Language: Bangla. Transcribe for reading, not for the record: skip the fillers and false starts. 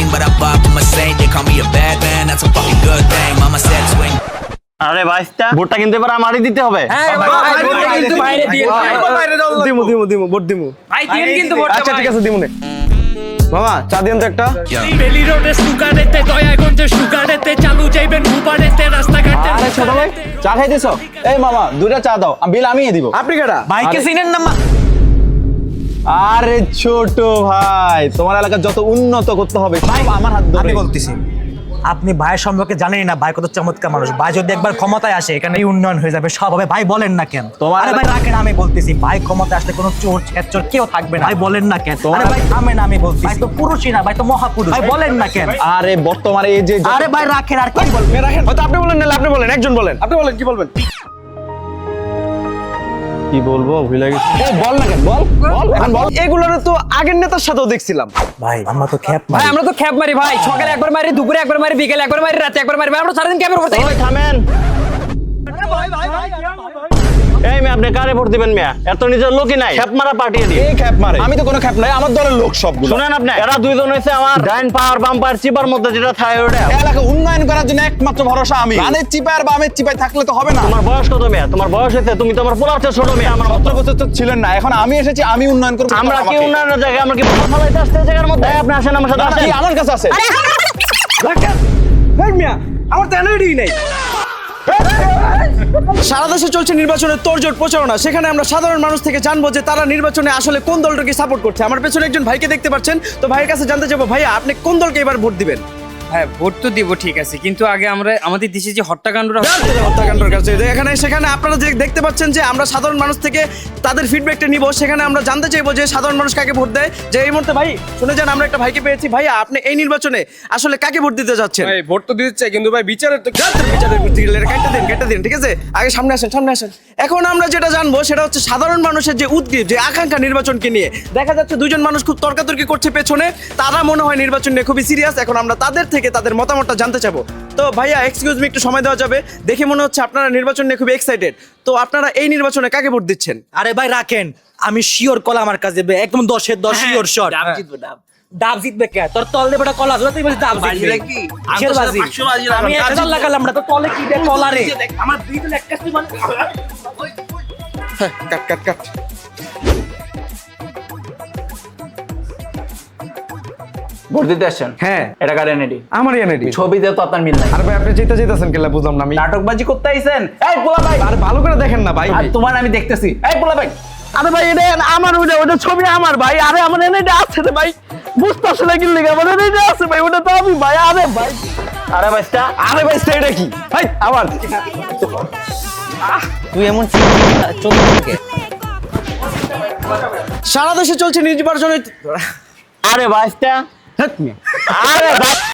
ring, but I bopped him a saint. They call me a bad man, that's a fucking good thing. Mama said swing. আরে ভাইস্তা ভোটটা কিন্তু এবার আমারই দিতে হবে। দিমু ভোট দিমু ভাই দিন কিন্তু ভোট আচ্ছা ঠিক আছে দিমু নে মামা চা দিন তো একটা বেলি রোডে সুগারেতে দয়াগঞ্জে সুগারেতে চালু যাইবেন হুবারেতে রাস্তাঘাটে। আরে ছোট ভাই চা খাইতেছো? এই মামা দুইটা চা দাও, বিল আমিই দিব। আপনি কেডা? ভাইকে চিনেন না? আরে ছোট ভাই, তোমার এলাকা যত উন্নত করতে হবে সব আমার হাত ধরে। আমি বলতেছি আপনি ভাইয়ের সম্পর্কে জানেনই না, ভাই কত চমৎকার মানুষ। ভাই যদি একবার ক্ষমতায় আসে এখানে উন্নয়ন হয়ে যাবে সব হবে। ভাই বলেন না কেন? আরে ভাই রাখেন, আমি বলতেছি ভাই ক্ষমতায় আসলে কোনো চোর ছেচর কেউ থাকবে না। ভাই বলেন না কেন? আরে ভাই থামেন, আমি বলছি ভাই তো পুরুষই না, ভাই তো মহাপুরুষ। ভাই বলেন না কেন? আরে বর্তমানে এই যে আরে ভাই রাখেন, আর কি বলবেন? রাখেন হয়তো আপনি বলেন না, আপনি বলেন, একজন বলেন, আপনি বলেন কি বলবেন? কি বলবো ভুলে গেছি। বল না কেন, বল বল এখন বল। এগুলোর তো আগের নেতার সাথেও দেখছিলাম। ভাই আমরা তো খ্যাপ ভাই আমরা তো খ্যাপ মারি ভাই, সকালে একবার মারি, দুপুরে একবার মারি, বিকেলে একবার মারি, রাতে একবার মারি। ভাই আমরা সারাদিন ক্যাপের উপর থাকি। ওই থামেন। এই মেয়ে আপনি কারে ভোট দিবেন মেয়া? এত নিজের লোকই নাই, খ্যাপ মারা পাঠিয়ে দিই। এই খ্যাপ মারে? আমি তো কোনো খ্যাপ নাই, আমার দলের লোক সবগুলো। শুনেন আপনি, এরা দুইজন হইছে আমার ডাইন পাওয়ার বাম পাওয়ার চিপার মধ্যে যেটা থাকে ওটা। এলাকা উন্নয়ন করার জন্য একমাত্র ভরসা আমি। ডানের চিপায় আর বামের চিপায় থাকলে তো হবে না। তোমার বয়স কত মেয়া? তোমার বয়স হইছে, তুমি তো আমার পোলার চেয়ে ছোট মেয়া। আমার 17 বছর তো ছিলেন না, এখন আমি এসেছি, আমি উন্নয়ন করব। আমরা কি উন্নয়নের জায়গায়, আমরা কি ভালো ফালাইতে আসতে এই জায়গার মধ্যে? আপনি আসেন আমার সাথে, আসেন। আমার কাছে আছে। আমার তো এনার্জি নাই। সারা দেশে চলছে নির্বাচনের তোড়জোড় প্রচারণা, সেখানে আমরা সাধারণ মানুষ থেকে জানবো যে তারা নির্বাচনে আসলে কোন দলটাকে সাপোর্ট করছে। আমার পেছনে একজন ভাইকে দেখতে পাচ্ছেন, তো ভাইয়ের কাছে জানতে চাবো, ভাইয়া আপনি কোন দলকে এবার ভোট দিবেন? হ্যাঁ ভোট তো দিব ঠিক আছে, কিন্তু আগে আমরা আমাদের দেশে যে হত্যাকাণ্ডটা হত্যাকাণ্ডের কাছে সেখানে আপনারা যে দেখতে পাচ্ছেন যে আমরা সাধারণ মানুষ থেকে তাদের ফিডব্যাকটা নিব। সেখানে আমরা জানতে চাইবো যে সাধারণ মানুষ কাকে ভোট দেয়। যে এই মুহূর্তে ভাই শুনে যান, আমরা একটা ভাইকে পেয়েছি। ভাইয়া আপনি এই নির্বাচনে আসলে কাকে ভোট দিতে যাচ্ছেন? ভাই ভোট তো দিতে চাই, কিন্তু ভাই বিচারের তো কেটে দিন ঠিক আছে, আগে সামনে আসেন, সামনে আসেন। এখন আমরা যেটা জানবো সেটা হচ্ছে সাধারণ মানুষের যে উদ্গ্রীব, যে আকাঙ্ক্ষা নির্বাচনকে নিয়ে। দেখা যাচ্ছে দুজন মানুষ খুব তর্কাতর্কি করছে পেছনে, তারা মনে হয় নির্বাচন নিয়ে খুবই সিরিয়াস। এখন আমরা তাদের থেকে তাদের মতামতটা জানতে চাবো। তো ভাইয়া এক্সকিউজ মি, একটু সময় দেওয়া যাবে? দেখে মনে হচ্ছে আপনারা নির্বাচন নিয়ে খুবই এক্সাইটেড। তো আপনারা এই নির্বাচনে কাকে ভোট দিচ্ছেন? আরে ভাই রাখেন, আমি শিওর কলা আমার কাছে একদম 10-এর 10 শিওর শট। ডাব জিতবে, ডাব জিতবে কে? তোর তলে বেটা কলা আছে, তুই বলিস ডাব জিতবে কি? কিসের বাজি? আমি 1000 লাগালাম না, তো তলে কি বে কলা রে? আমার দুই দিন একটা মানে কাট কাট কাট। ভোট দিতে আসছেন? হ্যাঁ এটা কার এনএডি? আমার এনআইডি। ছবিতে তো আপনার মিল নাই। আরে ভাই আপনি যেতেছেন কেলা, বুঝলাম না আমি। নাটকবাজি করতে আইছেন? এই পোলা ভাই, আরে ভালো করে দেখেন না ভাই। আর তোমার আমি দেখতেছি। এই পোলা ভাই, আরে ভাই এটা আমার, ওটা ছবি আমার ভাই। আরে আমার এটা আছে রে ভাই, বুঝতে আসলে কি লিখে আমার এটা আছে ভাই, ওটা তো আমি ভাই। আরে ভাই, আরে ভাইস্তা, আরে ভাই এটা কি ভাই? আবার তুই এমন চোখ থেকে সারা দেশে চলছে নির্বাচনের। আরে ভাইস্তা, আরে ভাই